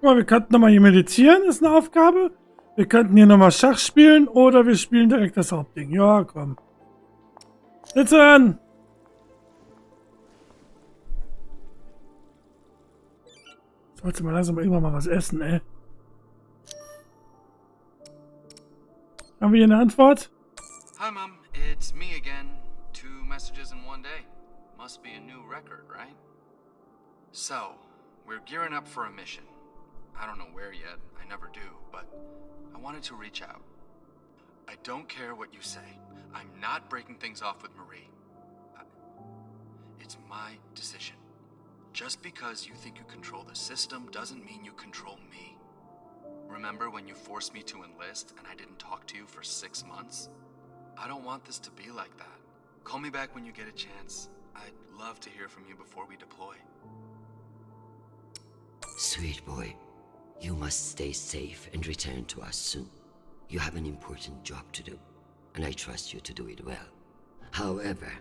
Guck mal, wir könnten nochmal hier meditieren, ist eine Aufgabe. Wir könnten hier nochmal Schach spielen oder wir spielen direkt das Hauptding. Ja, komm. Sitzen! Sollte mal langsam irgendwann mal was essen, ey. Haben wir hier eine Antwort? Hi, Mom. It's me again. 2 messages in one day. Must be a new record, right? So, we're gearing up for a mission. I don't know where yet. I never do, but I wanted to reach out. I don't care what you say. I'm not breaking things off with Marie. It's my decision. Just because you think you control the system doesn't mean you control me. Remember when you forced me to enlist and I didn't talk to you for 6 months? I don't want this to be like that. Call me back when you get a chance. I'd love to hear from you before we deploy. Sweet boy, you must stay safe and return to us soon. You have an important job to do, and I trust you to do it well. However,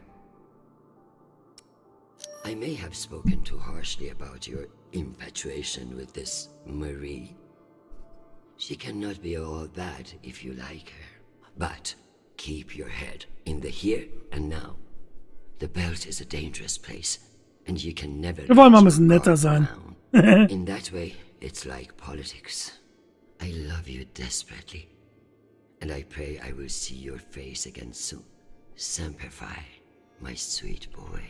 I may have spoken too harshly about your infatuation with this Marie. She cannot be all that if you like her. But keep your head in the here and now. The belt is a dangerous place, and you can never Wir wollen mal ein bisschen netter sein. In that way, it's like politics. I love you desperately, and I pray I will see your face again soon. Semper Fi, my sweet boy.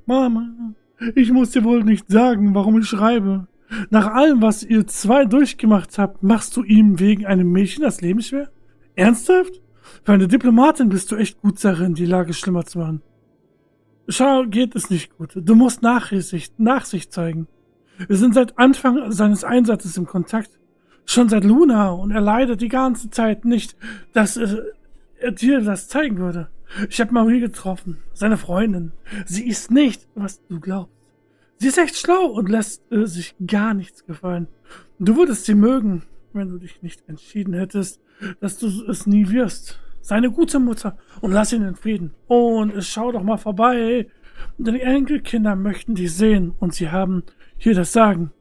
Mama, ich muss dir wohl nicht sagen, warum ich schreibe. Nach allem, was ihr zwei durchgemacht habt, machst du ihm wegen einem Mädchen das Leben schwer? Ernsthaft? Für eine Diplomatin bist du echt gut darin, die Lage schlimmer zu machen. Schau, geht es nicht gut. Du musst Nachsicht zeigen. Wir sind seit Anfang seines Einsatzes im Kontakt. Schon seit Luna, und er leidet die ganze Zeit nicht, dass er dir das zeigen würde. Ich habe Marie getroffen, seine Freundin. Sie ist nicht, was du glaubst. Sie ist echt schlau und lässt sich gar nichts gefallen. Du würdest sie mögen, wenn du dich nicht entschieden hättest, dass du es nie wirst. Sei eine gute Mutter und lass ihn in Frieden. Und schau doch mal vorbei. Deine Enkelkinder möchten dich sehen und sie haben hier das Sagen.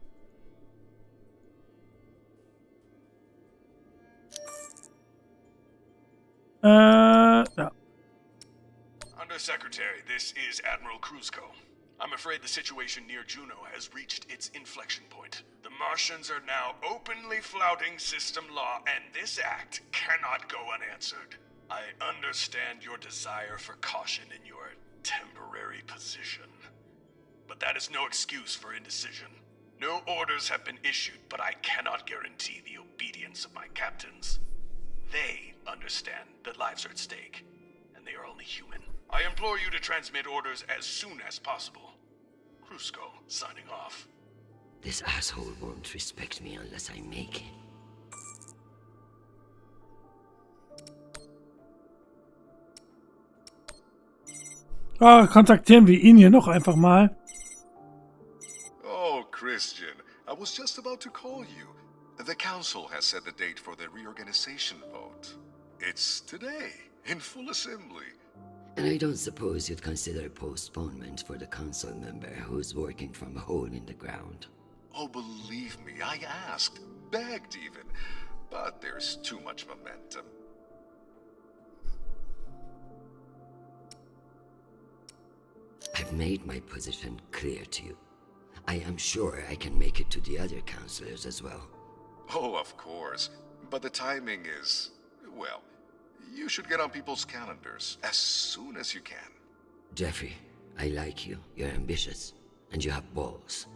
Ja. Undersecretary, this is Admiral Kruzko. I'm afraid the situation near Juno has reached its inflection point. The Martians are now openly flouting system law, and this act cannot go unanswered. I understand your desire for caution in your temporary position, but that is no excuse for indecision. No orders have been issued, but I cannot guarantee the obedience of my captains. They understand that lives are at stake, and they are only human. I implore you to transmit orders as soon as possible. Kruzko, signing off. This asshole won't respect me unless I make him. Kontaktieren wir ihn hier noch einfach mal. Oh, Christian, I was just about to call you. The council has set the date for the reorganization vote. It's today, in full assembly. And I don't suppose you'd consider postponement for the council member who's working from a hole in the ground. Oh, believe me, I asked, begged even, but there's too much momentum. I've made my position clear to you. I am sure I can make it to the other councillors as well. Oh, of course, but the timing is, well, you should get on people's calendars as soon as you can. Jeffrey, I like you. You're ambitious, and you have balls.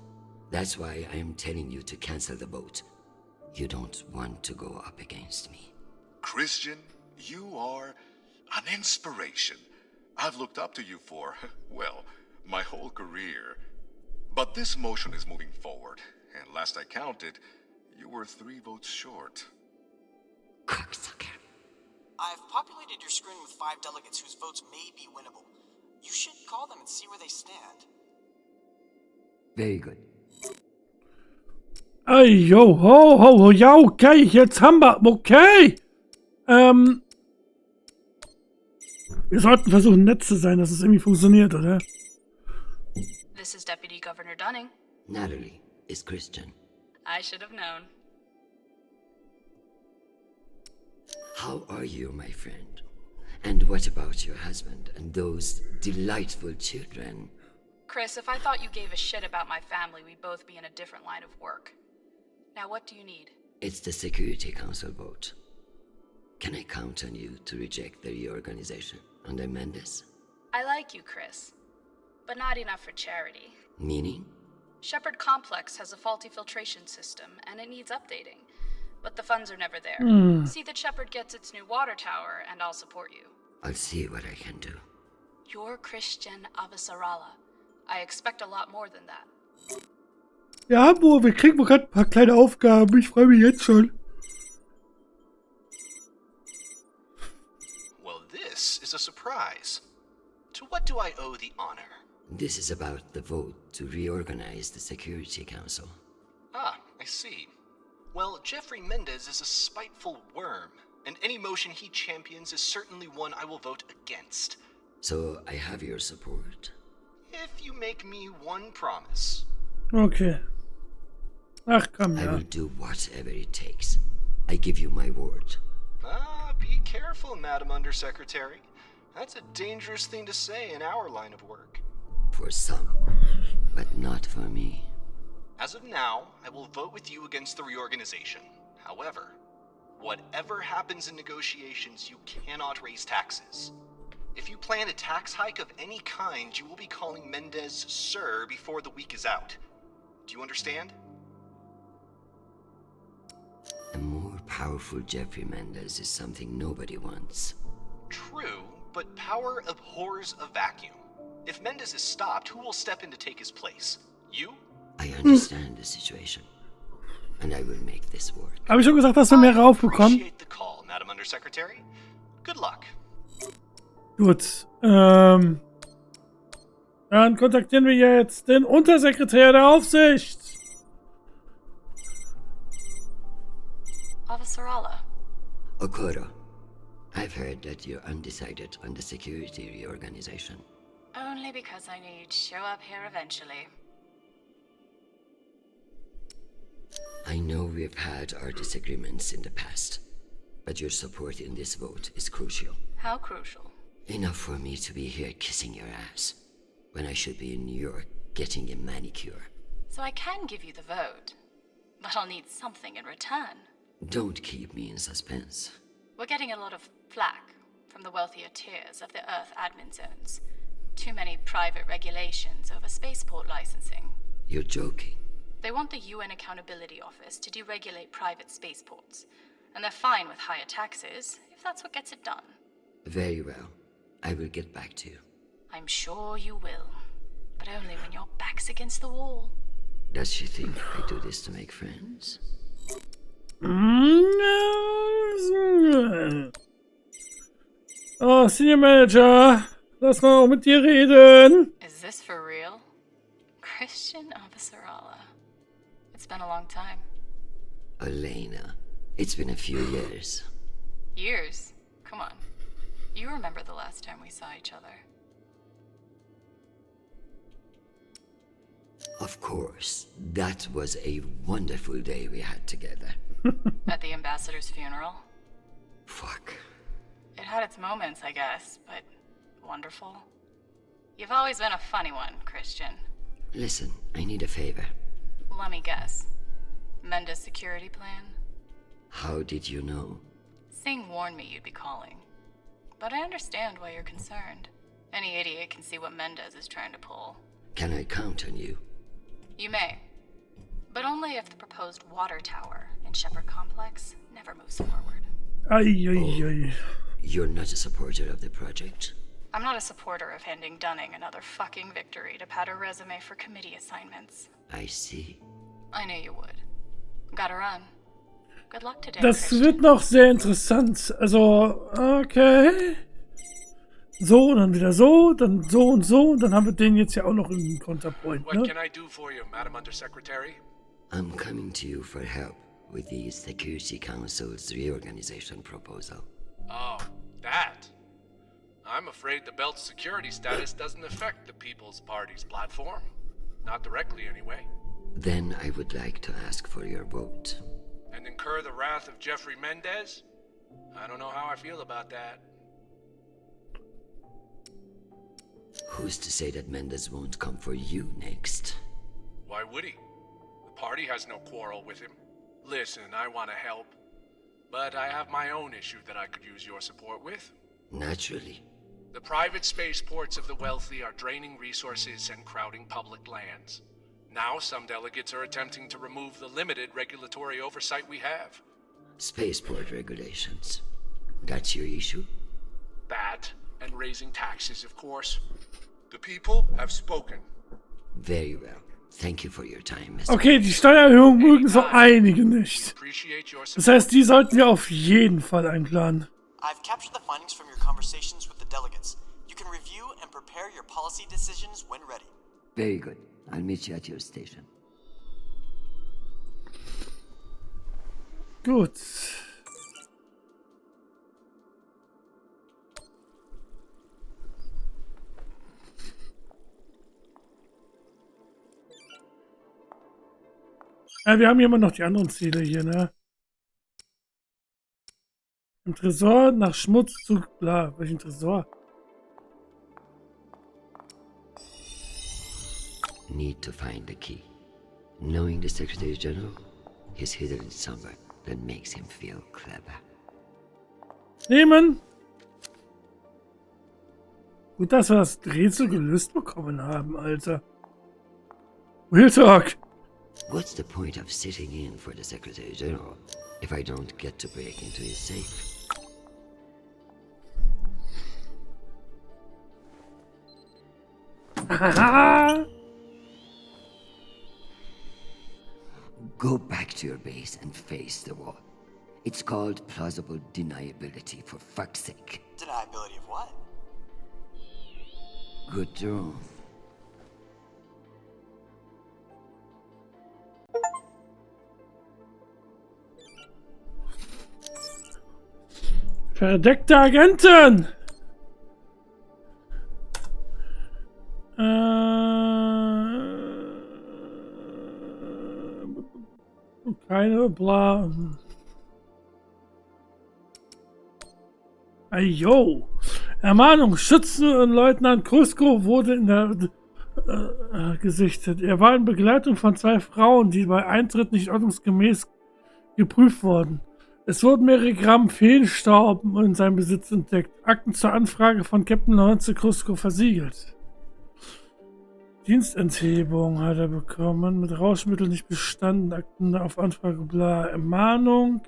That's why I am telling you to cancel the vote. You don't want to go up against me. Christian, you are an inspiration. I've looked up to you for, well, my whole career. But this motion is moving forward, and last I counted, you were 3 votes short. Cocksucker. I've populated your screen with 5 delegates whose votes may be winnable. You should call them and see where they stand. Very good. Ey, yo, ho, ho, ja, okay, jetzt haben wir, okay. Wir sollten versuchen, nett zu sein, dass es irgendwie funktioniert, oder? This is Deputy Governor Dunning. Natalie is Christian. I should have known. How are you, my friend? And what about your husband and those delightful children? Chris, if I thought you gave a shit about my family, we'd both be in a different line of work. Now, what do you need? It's the Security Council vote. Can I count on you to reject the reorganization under Mendes? I like you, Chris. But not enough for charity. Meaning? Shepherd Complex has a faulty filtration system, and it needs updating. But the funds are never there. See that Shepherd gets its new water tower, and I'll support you. I'll see what I can do. You're Christian Avasarala. I expect a lot more than that. Ja, wir kriegen gerade ein paar kleine Aufgaben. Ich freue mich jetzt schon. Well, this is a surprise. To what do I owe the honor? This is about the vote to reorganize the Security Council. Ah, I see. Well, Jeffrey Mendez is a spiteful worm, and any motion he champions is certainly one I will vote against. So I have your support. If you make me one promise. Okay. Ach komm, I ja. will do whatever it takes. I give you my word. Ah, be careful, Madam Undersecretary. That's a dangerous thing to say in our line of work. For some, but not for me. As of now, I will vote with you against the reorganization. However, whatever happens in negotiations, you cannot raise taxes. If you plan a tax hike of any kind, you will be calling Mendez Sir before the week is out. Do you understand? A more powerful Jeffrey Mendez is something nobody wants. True, but power abhors a vacuum. If Mendez is stopped, who will step in to take his place? You? I understand the situation, and I will make this work. Habe ich schon gesagt, dass wir mehr raufbekommen? Appreciate the call, Madam Undersecretary. Good luck. Gut. Dann kontaktieren wir jetzt den Untersekretär der Aufsicht. Avasarala. Okoro, I've heard that you're undecided on the security reorganization. Only because I knew you'd show up here eventually. I know we've had our disagreements in the past, but your support in this vote is crucial. How crucial? Enough for me to be here kissing your ass, when I should be in New York getting a manicure. So I can give you the vote, but I'll need something in return. Don't keep me in suspense. We're getting a lot of flack from the wealthier tiers of the Earth admin zones. Too many private regulations over spaceport licensing. You're joking. They want the UN Accountability Office to deregulate private spaceports, and they're fine with higher taxes if that's what gets it done. Very well. I will get back to you. I'm sure you will, but only when your back's against the wall. Does she think I do this to make friends? Oh, Senior Manager, lass mal auch mit dir reden. Is this for real? Christian Avasarala. It's been a long time. Elena, it's been a few years. Years? Come on. You remember the last time we saw each other. Of course, that was a wonderful day we had together. At the ambassador's funeral. Fuck. It had its moments, I guess, but wonderful. You've always been a funny one, Christian. Listen, I need a favor. Let me guess. Mendes security plan? How did you know? Singh warned me you'd be calling. But I understand why you're concerned. Any idiot can see what Mendes is trying to pull. Can I count on you? You may. But only if the proposed water tower in Shepherd Complex never moves forward. Ay, ay, ay. You're not a supporter of the project? I'm not a supporter of handing Dunning another fucking victory to pad her resume for committee assignments. I see. I knew you would. Gotta run. Good luck today, Das Christian. wird noch sehr interessant. Also, okay. So, dann wieder so, dann so und so. Und dann haben wir den jetzt ja auch noch im Konterpoint, What ne? can I do for you, Madam Undersecretary? I'm coming to you for help with the Security Council's reorganization proposal. Oh, that. I'm afraid the belt's security status doesn't affect the People's Party's platform. Not directly, anyway. Then I would like to ask for your vote. And incur the wrath of Jeffrey Mendez? I don't know how I feel about that. Who's to say that Mendez won't come for you next? Why would he? The party has no quarrel with him. Listen, I want to help. But I have my own issue that I could use your support with. Naturally. The private spaceports of the wealthy are draining resources and crowding public lands. Now some delegates are attempting to remove the limited regulatory oversight we have. Spaceport regulations. That's your issue? That, and raising taxes, of course. The people have spoken. Very well. Thank you for your time, Mr. Okay, die Steuererhöhung mögen so einige nicht. Appreciate your Das support. heißt, die sollten wir auf jeden Fall einplanen. I've captured the findings from your conversations with the delegates. You can review and prepare your policy decisions when ready. Very good. I'll meet you at your station. Gut. Ja, wir haben hier immer noch die anderen Ziele hier, ne? Im Tresor nach Schmutz zu... Bla, welchen Tresor? Need to find the key. Knowing the Secretary General, he's hidden somewhere that makes him feel clever. Nehmen! Gut, dass wir das Rätsel gelöst bekommen haben, Alter. Real Talk! What's the point of sitting in for the Secretary General if I don't get to break into his safe? Go back to your base and face the wall. It's called plausible deniability, for fuck's sake. Deniability of what? Good draw. Verdeckte Agenten! Keine bla. Ayo. Ermahnung, Schützenleutnant Krusko wurde in der gesichtet. Er war in Begleitung von 2 Frauen, die bei Eintritt nicht ordnungsgemäß geprüft wurden. Es wurden mehrere Gramm Fehlstaub in seinem Besitz entdeckt. Akten zur Anfrage von Captain Lorenzo Krusko versiegelt. Dienstenthebung hat er bekommen. Mit Rauschmitteln nicht bestanden. Akten auf Anfrage, bla. Ermahnung.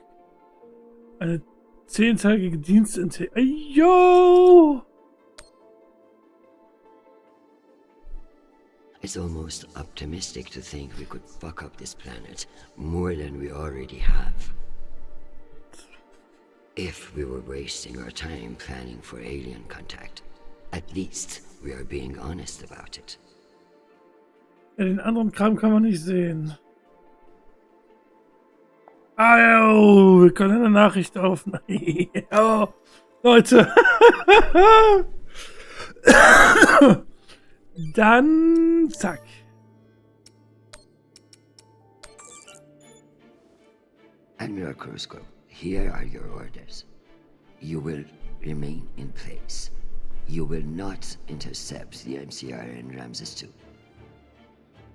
Eine 10-tägige Dienstenthebung. Yo! It's almost optimistic to think we could fuck up this planet more than we already have. If we were wasting our time planning for alien contact, at least we are being honest about it. Ja, den anderen Kram kann man nicht sehen. Oh, wir können eine Nachricht aufnehmen. Oh, Leute. Dann zack. Admiral Krusko, here are your orders. You will remain in place. You will not intercept the MCR in Ramses II.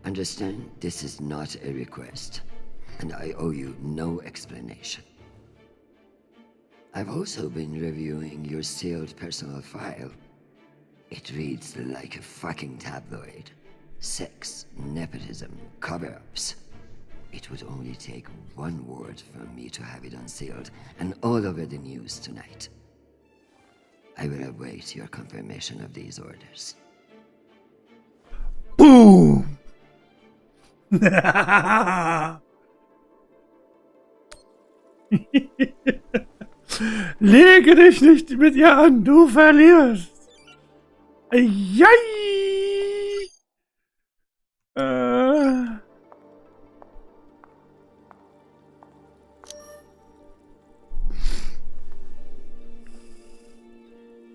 Understand, this is not a request, and I owe you no explanation. I've also been reviewing your sealed personal file. It reads like a fucking tabloid. Sex, nepotism, cover-ups. It would only take one word from me to have it unsealed and all over the news tonight. I will await your confirmation of these orders. Boom! Lege dich nicht mit ihr an, du verlierst. Jai!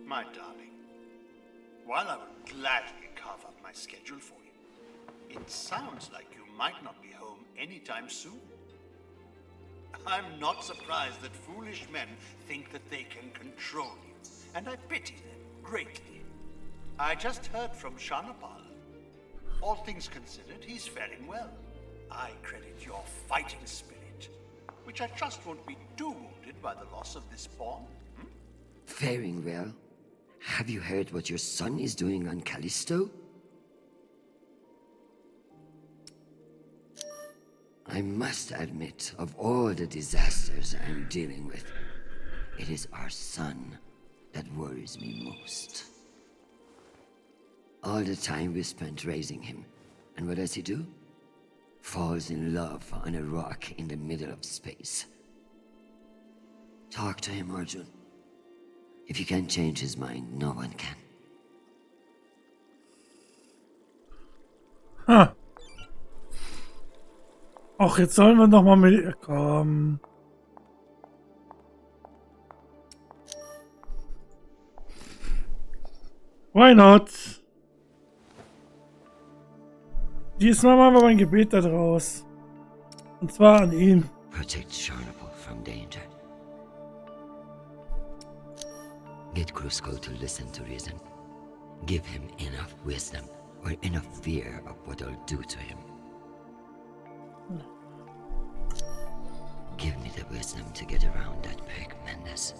My darling, Well, I will gladly carve up my schedule for you. It sounds like you might not be home anytime soon. I'm not surprised that foolish men think that they can control you, and I pity them greatly. I just heard from Shanapal. All things considered, he's faring well. I credit your fighting spirit, which I trust won't be too wounded by the loss of this pawn. Faring well? Have you heard what your son is doing on Callisto? I must admit, of all the disasters I'm dealing with, it is our son that worries me most. All the time we spent raising him, and what does he do? Falls in love on a rock in the middle of space. Talk to him, Arjun. If you can't change his mind, no one can. Ha. Ach, jetzt sollen wir noch mal mit... Komm. Why not? Diesmal machen wir mein Gebet da draus. Und zwar an ihn. Protect Sharnapal from danger. Get Krusko to listen to reason. Give him enough wisdom or enough fear of what I'll do to him. Give me the wisdom to get around that prick Mendes.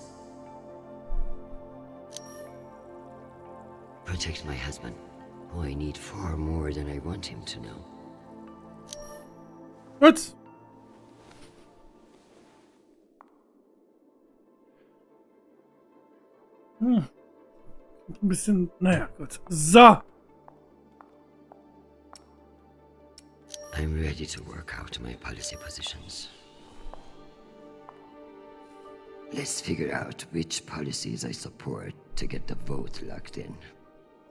Protect my husband, who I need far more than I want him to know. Gut. Ein bisschen, naja, gut. So. I'm ready to work out my policy positions. Let's figure out which policies I support to get the vote locked in.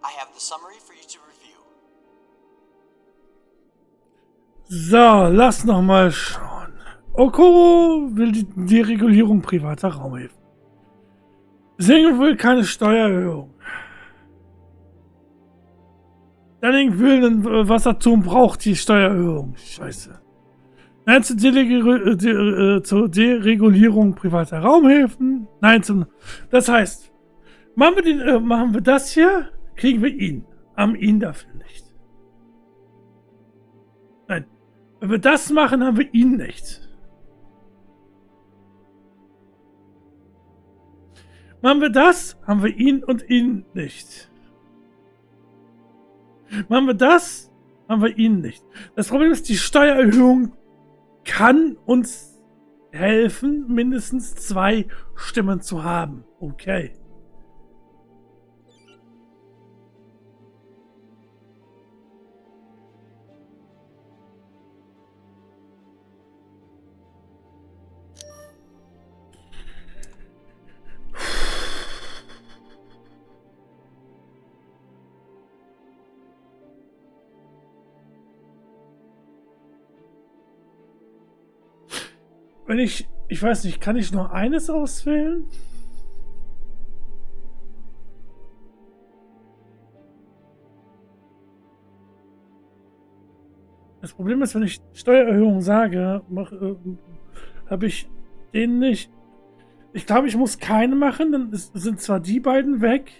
I have the summary for you to review. So, lass noch mal schauen. Okoro will die Deregulierung privater Raumhäfen. Singen will keine Steuererhöhung. Danning will ein Wasserturm braucht die Steuererhöhung. Scheiße. Nein zur Deregulierung privater Raumhäfen. Nein zum... Das heißt, machen wir das hier, kriegen wir ihn. Haben ihn dafür nicht. Nein. Wenn wir das machen, haben wir ihn nicht. Machen wir das, haben wir ihn und ihn nicht. Machen wir das, haben wir ihn nicht. Das Problem ist, die Steuererhöhung kann uns helfen, mindestens 2 Stimmen zu haben. Okay. Wenn ich weiß nicht, kann ich nur eines auswählen? Das Problem ist, wenn ich Steuererhöhung sage, habe ich den nicht. Ich glaube, ich muss keine machen, dann sind zwar die beiden weg.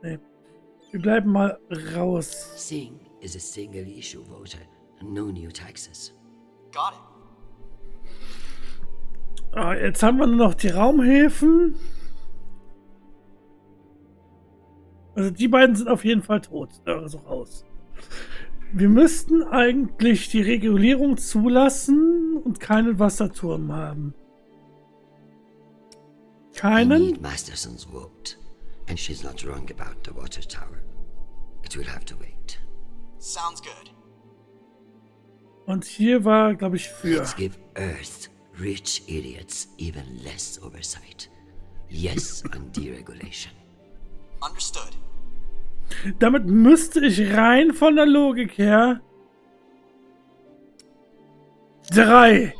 Nee. Wir bleiben mal raus. Singh is a single-issue voter, no new taxes. Got it. Jetzt haben wir nur noch die Raumhäfen. Also die beiden sind auf jeden Fall tot. Also raus. Wir müssten eigentlich die Regulierung zulassen und keinen Wasserturm haben. Keinen? I need Masterson's vote. And she's not wrong about the water tower. It will have to wait. Sounds good. Und hier war, glaube ich, für. Let's give Earth rich idiots even less oversight. Yes on deregulation. Understood. Damit müsste ich rein von der Logik her 3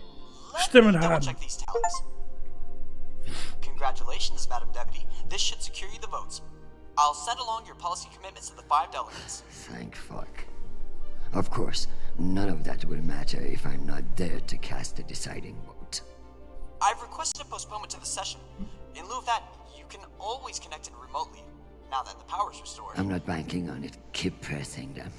Stimmen haben. Congratulations, Madam Deputy. This should secure you the votes. I'll send along your policy commitments to the 5 delegates. Thank fuck. Of course, none of that will matter if I'm not there to cast the deciding vote. I've requested a postponement to the session. In lieu of that, you can always connect in remotely, now that the power's restored. I'm not banking on it. Keep pressing them.